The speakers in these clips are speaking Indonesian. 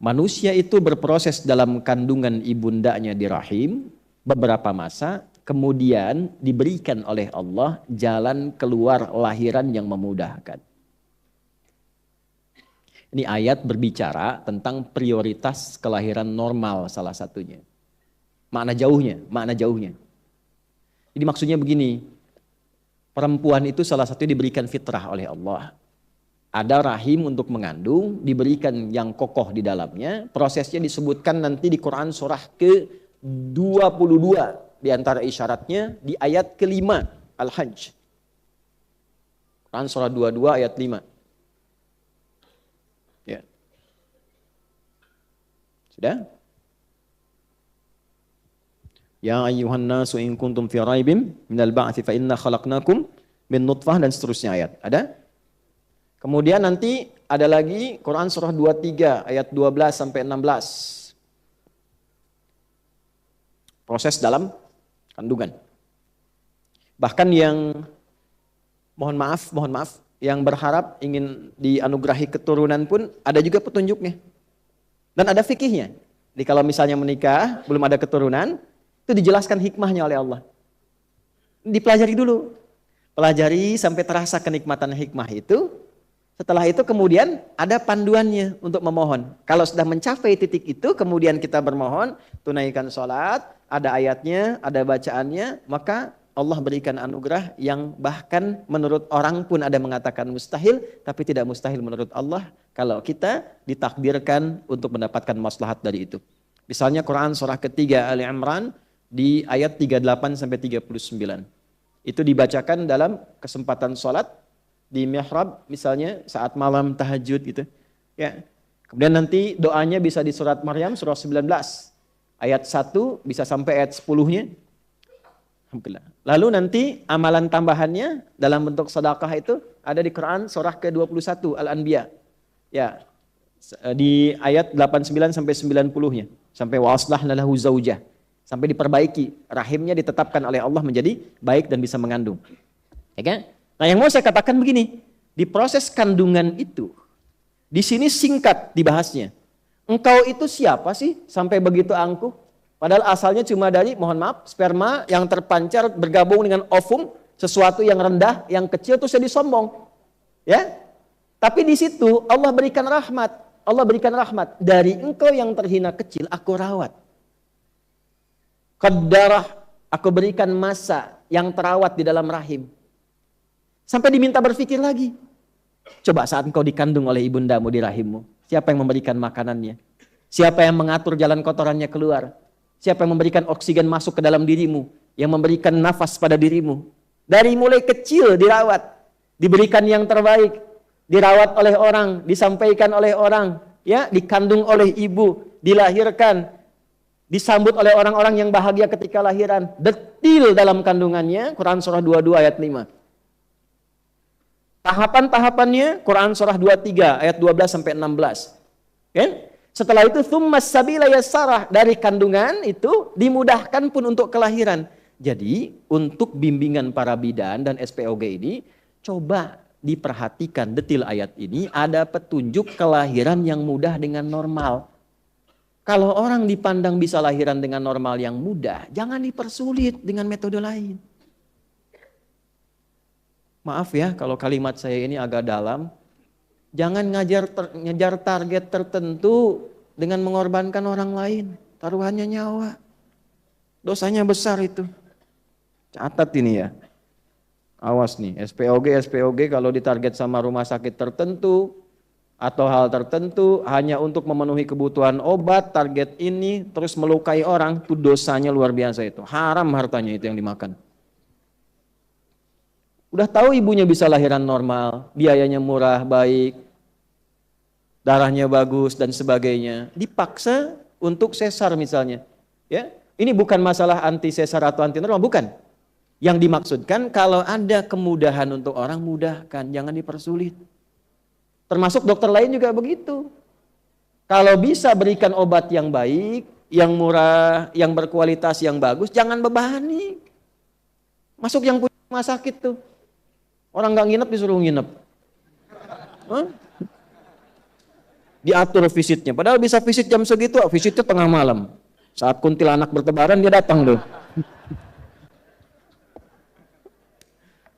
Manusia itu berproses dalam kandungan ibundanya di rahim beberapa masa, kemudian diberikan oleh Allah jalan keluar lahiran yang memudahkan. Ini ayat berbicara tentang prioritas kelahiran normal salah satunya. Makna jauhnya. Jadi maksudnya begini, perempuan itu salah satunya diberikan fitrah oleh Allah. Ada rahim untuk mengandung, diberikan yang kokoh di dalamnya. Prosesnya disebutkan nanti di Quran surah ke-22. Di antara isyaratnya di ayat ke-5 Al-Hajj. Quran surah 22 ayat 5. Ya. Sudah? Ya ayyuhan nasu in kuntum fi raibim minal ba'tsi fa inna khalaqnakum min nutfah, dan seterusnya ayat. Ada? Kemudian nanti ada lagi Quran surah 23 ayat 12 sampai 16. Proses dalam kandungan. Bahkan yang mohon maaf, yang berharap ingin dianugerahi keturunan pun ada juga petunjuknya. Dan ada fikihnya. Jadi kalau misalnya menikah, belum ada keturunan, itu dijelaskan hikmahnya oleh Allah. Dipelajari dulu. Pelajari sampai terasa kenikmatan hikmah itu. Setelah itu kemudian ada panduannya untuk memohon. Kalau sudah mencapai titik itu, kemudian kita bermohon, tunaikan sholat, ada ayatnya, ada bacaannya, maka Allah berikan anugerah yang bahkan menurut orang pun ada mengatakan mustahil, tapi tidak mustahil menurut Allah kalau kita ditakdirkan untuk mendapatkan maslahat dari itu. Misalnya Quran surah ketiga Ali Imran di ayat 38 sampai 39. Itu dibacakan dalam kesempatan sholat, di mihrab misalnya saat malam tahajud gitu ya. Kemudian nanti doanya bisa di surat Maryam surah 19 ayat 1 bisa sampai ayat 10-nya. Alhamdulillah. Lalu nanti amalan tambahannya dalam bentuk sedekah itu ada di Quran surah ke-21 Al-Anbiya. Ya. Di ayat 89 sampai 90-nya. Sampai wa aslahna lahu zaujah. Sampai diperbaiki, rahimnya ditetapkan oleh Allah menjadi baik dan bisa mengandung. Ya kan? Nah, yang mau saya katakan begini, di proses kandungan itu, di sini singkat dibahasnya. Engkau itu siapa sih sampai begitu angkuh? Padahal asalnya cuma dari, mohon maaf, sperma yang terpancar bergabung dengan ovum, sesuatu yang rendah, yang kecil, terus jadi sombong. Ya? Tapi di situ Allah berikan rahmat. Allah berikan rahmat. Dari engkau yang terhina kecil, aku rawat. Qaddarah, aku berikan masa yang terawat di dalam rahim. Sampai diminta berpikir lagi. Coba saat engkau dikandung oleh ibundamu di rahimmu, siapa yang memberikan makanannya? Siapa yang mengatur jalan kotorannya keluar? Siapa yang memberikan oksigen masuk ke dalam dirimu? Yang memberikan nafas pada dirimu? Dari mulai kecil dirawat, diberikan yang terbaik, dirawat oleh orang, disampaikan oleh orang, ya, dikandung oleh ibu, dilahirkan, disambut oleh orang-orang yang bahagia ketika lahiran. Detil dalam kandungannya, Quran surah 22 ayat 5. Tahapan-tahapannya Quran surah 23 ayat 12 sampai 16. Kan? Setelah itu tsummas sabila yassarah, dari kandungan itu dimudahkan pun untuk kelahiran. Jadi untuk bimbingan para bidan dan SPOG ini coba diperhatikan detil ayat ini, ada petunjuk kelahiran yang mudah dengan normal. Kalau orang dipandang bisa lahiran dengan normal yang mudah, jangan dipersulit dengan metode lain. Maaf ya kalau kalimat saya ini agak dalam. Jangan ngejar target tertentu dengan mengorbankan orang lain. Taruhannya nyawa. Dosanya besar itu. Catat ini ya. Awas nih, SPOG kalau ditarget sama rumah sakit tertentu atau hal tertentu hanya untuk memenuhi kebutuhan obat, target ini terus melukai orang, itu dosanya luar biasa itu. Haram hartanya itu yang dimakan. Udah tahu ibunya bisa lahiran normal, biayanya murah, baik, darahnya bagus dan sebagainya. Dipaksa untuk sesar misalnya. Ya, ini bukan masalah anti sesar atau anti normal, bukan. Yang dimaksudkan kalau ada kemudahan untuk orang, mudahkan, jangan dipersulit. Termasuk dokter lain juga begitu. Kalau bisa berikan obat yang baik, yang murah, yang berkualitas, yang bagus, jangan bebani. Masuk yang punya rumah sakit tuh. Orang nggak nginep disuruh nginep. Hah? Diatur visitnya. Padahal bisa visit jam segitu, visitnya tengah malam. Saat kuntilanak bertebaran dia datang tuh.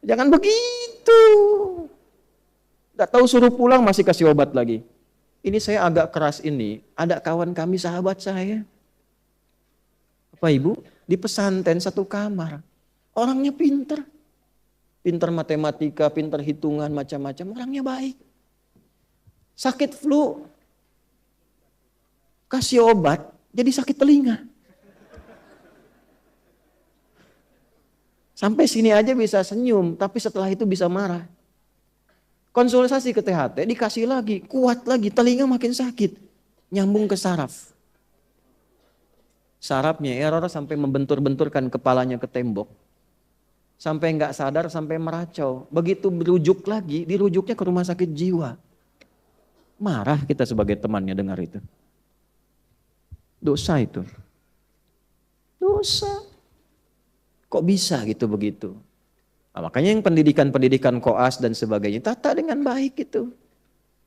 Jangan begitu. Nggak tahu suruh pulang masih kasih obat lagi. Ini saya agak keras ini. Ada kawan kami sahabat saya. Bapak Ibu, di pesantren satu kamar. Orangnya pinter. Pinter matematika, pinter hitungan, macam-macam. Orangnya baik. Sakit flu. Kasih obat, jadi sakit telinga. Sampai sini aja bisa senyum, tapi setelah itu bisa marah. Konsultasi ke THT, dikasih lagi, kuat lagi, telinga makin sakit. Nyambung ke saraf. Sarafnya error sampai membentur-benturkan kepalanya ke tembok. Sampai nggak sadar, sampai meracau. Begitu berujuk lagi, dirujuknya ke rumah sakit jiwa. Marah kita sebagai temannya dengar itu. Dosa itu. Dosa. Kok bisa gitu begitu? Nah, makanya yang pendidikan koas dan sebagainya, tata dengan baik itu.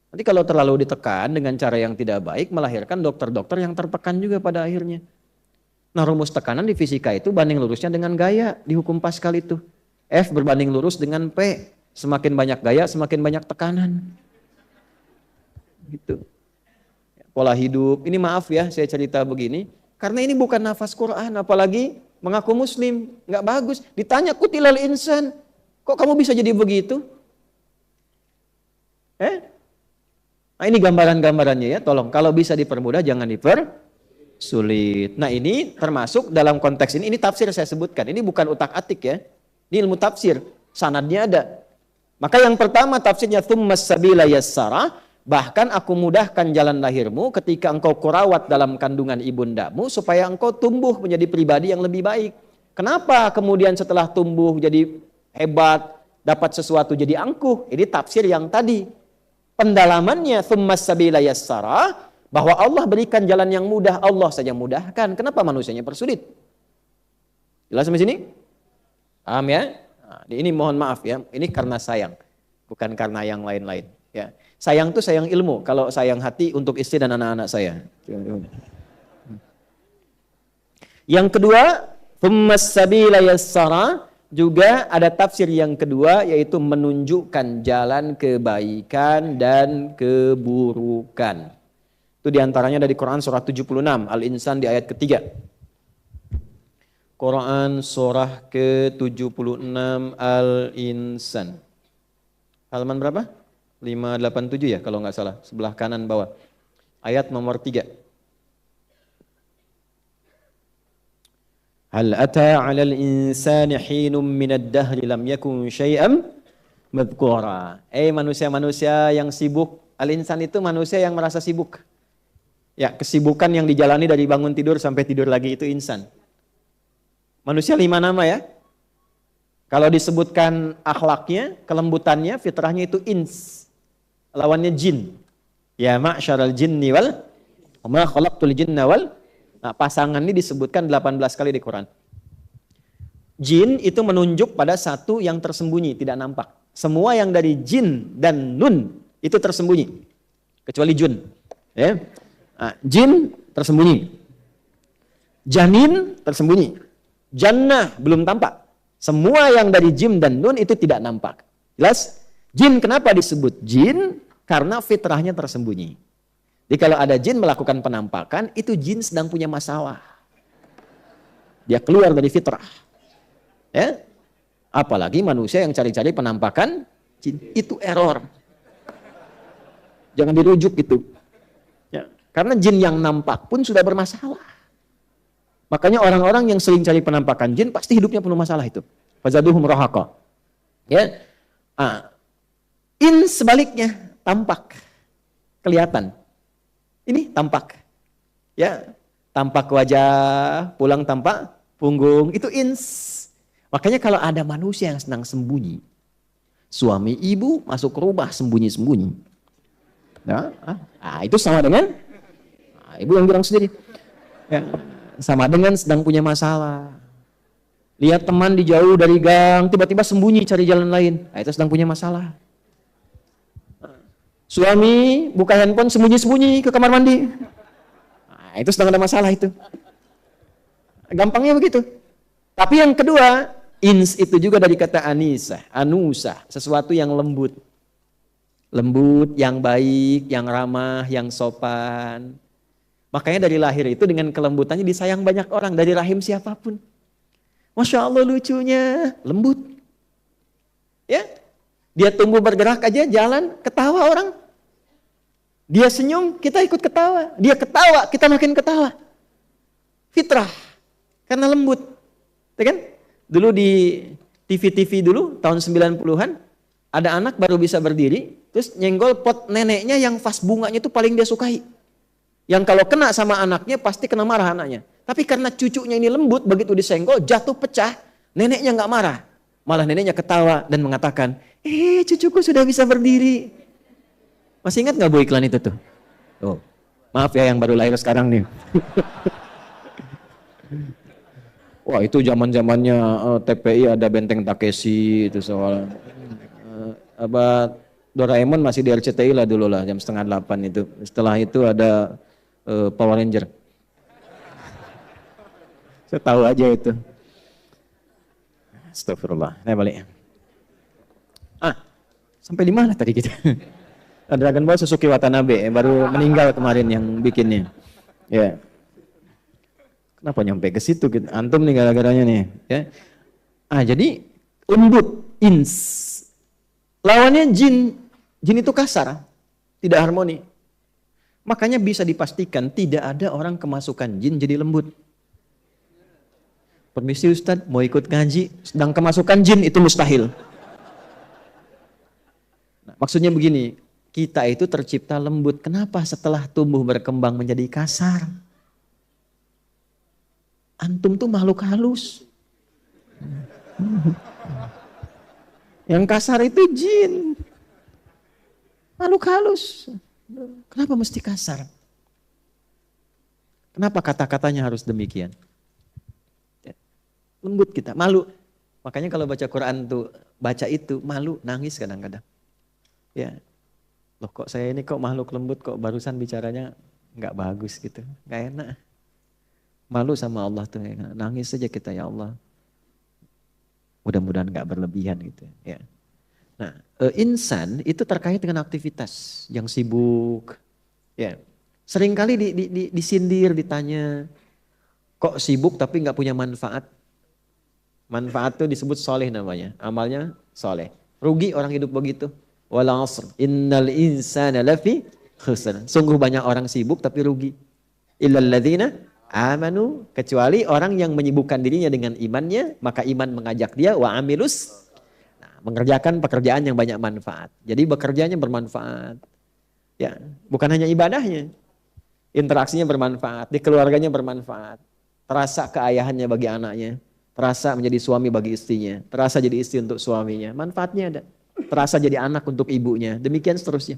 Nanti kalau terlalu ditekan dengan cara yang tidak baik, melahirkan dokter-dokter yang tertekan juga pada akhirnya. Nah, rumus tekanan di fisika itu banding lurusnya dengan gaya di hukum Pascal itu. F berbanding lurus dengan P. Semakin banyak gaya, semakin banyak tekanan. Gitu. Pola hidup, ini maaf ya saya cerita begini. Karena ini bukan nafas Quran, apalagi mengaku muslim. Nggak bagus. Ditanya kutilal insan, kok kamu bisa jadi begitu? Nah ini gambaran-gambarannya ya, tolong. Kalau bisa dipermudah, jangan dipersulit. Nah ini termasuk dalam konteks ini tafsir saya sebutkan. Ini bukan utak-atik ya. Ini ilmu tafsir, sanadnya ada. Maka yang pertama tafsirnya tsummas sabila yassara, bahkan aku mudahkan jalan lahirmu ketika engkau kurawat dalam kandungan ibundamu supaya engkau tumbuh menjadi pribadi yang lebih baik. Kenapa kemudian setelah tumbuh jadi hebat, dapat sesuatu jadi angkuh? Ini tafsir yang tadi. Pendalamannya tsummas sabila yassara, bahwa Allah berikan jalan yang mudah, Allah saja mudahkan. Kenapa manusianya persulit? Jelas sampai sini? Paham ya? Nah, ini mohon maaf ya, ini karena sayang, bukan karena yang lain-lain. Ya, sayang tuh sayang ilmu. Kalau sayang hati untuk istri dan anak-anak saya. Yang kedua, tsummas sabila yassara, juga ada tafsir yang kedua yaitu menunjukkan jalan kebaikan dan keburukan. Itu diantaranya dari Quran surah 76 Al-Insan di ayat ketiga. Quran surah ke-76 Al-Insan. Halaman berapa? 587 ya kalau nggak salah, sebelah kanan bawah. Ayat nomor 3. Hal ata 'alal insani hinum minad dahri lam yakun syai'an madhkura. Manusia-manusia yang sibuk. Al-insan itu manusia yang merasa sibuk. Ya, kesibukan yang dijalani dari bangun tidur sampai tidur lagi itu insan. Manusia 5 nama ya. Kalau disebutkan akhlaknya, kelembutannya, fitrahnya itu ins. Lawannya jin. Ya ma'syaral jinni wal ma khalaqtul jinna wal. Nah, pasangan ini disebutkan 18 kali di Quran. Jin itu menunjuk pada satu yang tersembunyi, tidak nampak. Semua yang dari jin dan nun itu tersembunyi. Kecuali jun. Ya. Nah, jin tersembunyi. Janin tersembunyi. Jannah belum tampak. Semua yang dari jim dan nun itu tidak nampak. Jelas? Jin kenapa disebut jin? Karena fitrahnya tersembunyi. Jadi kalau ada jin melakukan penampakan, itu jin sedang punya masalah. Dia keluar dari fitrah. Ya? Apalagi manusia yang cari-cari penampakan, jin itu error. Jangan dirujuk gitu. Ya. Karena jin yang nampak pun sudah bermasalah. Makanya orang-orang yang sering cari penampakan jin pasti hidupnya penuh masalah itu. Fazaduhum rahaqa. Ya. Sebaliknya tampak, kelihatan. Ini tampak. Ya, tampak wajah, pulang tampak punggung, itu ins. Makanya kalau ada manusia yang senang sembunyi, suami ibu masuk ke rumah sembunyi-sembunyi. Nah, itu sama dengan ibu yang bilang sendiri. Ya. Sama dengan sedang punya masalah. Lihat teman di jauh dari gang, tiba-tiba sembunyi cari jalan lain. Itu sedang punya masalah. Suami buka handphone sembunyi-sembunyi ke kamar mandi. Nah, itu sedang ada masalah itu. Gampangnya begitu. Tapi yang kedua, ins itu juga dari kata anisa, anusa, sesuatu yang lembut. Lembut, yang baik, yang ramah, yang sopan. Makanya dari lahir itu dengan kelembutannya disayang banyak orang dari rahim siapapun. Masya Allah lucunya, lembut. Ya, dia tumbuh bergerak aja, jalan, ketawa orang. Dia senyum, kita ikut ketawa. Dia ketawa, kita makin ketawa. Fitrah, karena lembut. Ya kan? Dulu di TV-TV dulu, tahun 90-an, ada anak baru bisa berdiri, terus nyenggol pot neneknya yang vas bunganya itu paling dia sukai. Yang kalau kena sama anaknya pasti kena marah anaknya. Tapi karena cucunya ini lembut, begitu disenggol jatuh pecah, neneknya nggak marah. Malah neneknya ketawa dan mengatakan, cucuku sudah bisa berdiri. Masih ingat nggak Bu iklan itu tuh? Oh, maaf ya yang baru lahir sekarang nih. Wah itu zaman-zamannya TPI ada Benteng Takeshi itu soal Doraemon masih di RCTI lah dulu lah jam 7:30 itu. Setelah itu ada Power Ranger. Saya tahu aja itu. Astagfirullah. Nah balik. Sampai di mana tadi kita? Dragon Ball Suzuki Watanabe baru meninggal kemarin yang bikinnya. Ya. Kenapa nyampe ke situ? Antum nih gara-garanya nih. Ya. Jadi lembut, ins. Lawannya jin. Jin itu kasar, tidak harmoni. Makanya bisa dipastikan tidak ada orang kemasukan jin jadi lembut. Permisi Ustadz, mau ikut ngaji, sedang kemasukan jin itu mustahil. Nah, maksudnya begini, kita itu tercipta lembut. Kenapa setelah tumbuh berkembang menjadi kasar? Antum tuh makhluk halus. Yang kasar itu jin. Makhluk halus. Kenapa mesti kasar? Kenapa kata-katanya harus demikian? Lembut kita, malu. Makanya kalau baca Quran tuh, baca itu malu, nangis kadang-kadang. Ya, loh kok saya ini kok makhluk lembut, kok barusan bicaranya nggak bagus gitu, nggak enak. Malu sama Allah tuh, nangis saja kita ya Allah. Mudah-mudahan nggak berlebihan gitu. Ya. Nah, insan itu terkait dengan aktivitas yang sibuk. Ya, seringkali disindir, ditanya, kok sibuk tapi nggak punya manfaat? Manfaat itu disebut soleh namanya, amalnya soleh. Rugi orang hidup begitu. Wal 'asr, innal insana lafi khusr. Sungguh banyak orang sibuk tapi rugi. Illal ladzina amanu, kecuali orang yang menyibukkan dirinya dengan imannya, maka iman mengajak dia wa amilus, mengerjakan pekerjaan yang banyak manfaat. Jadi bekerjanya bermanfaat. Ya, bukan hanya ibadahnya. Interaksinya bermanfaat, di keluarganya bermanfaat. Terasa keayahannya bagi anaknya, terasa menjadi suami bagi istrinya, terasa jadi istri untuk suaminya. Manfaatnya ada. Terasa jadi anak untuk ibunya. Demikian seterusnya.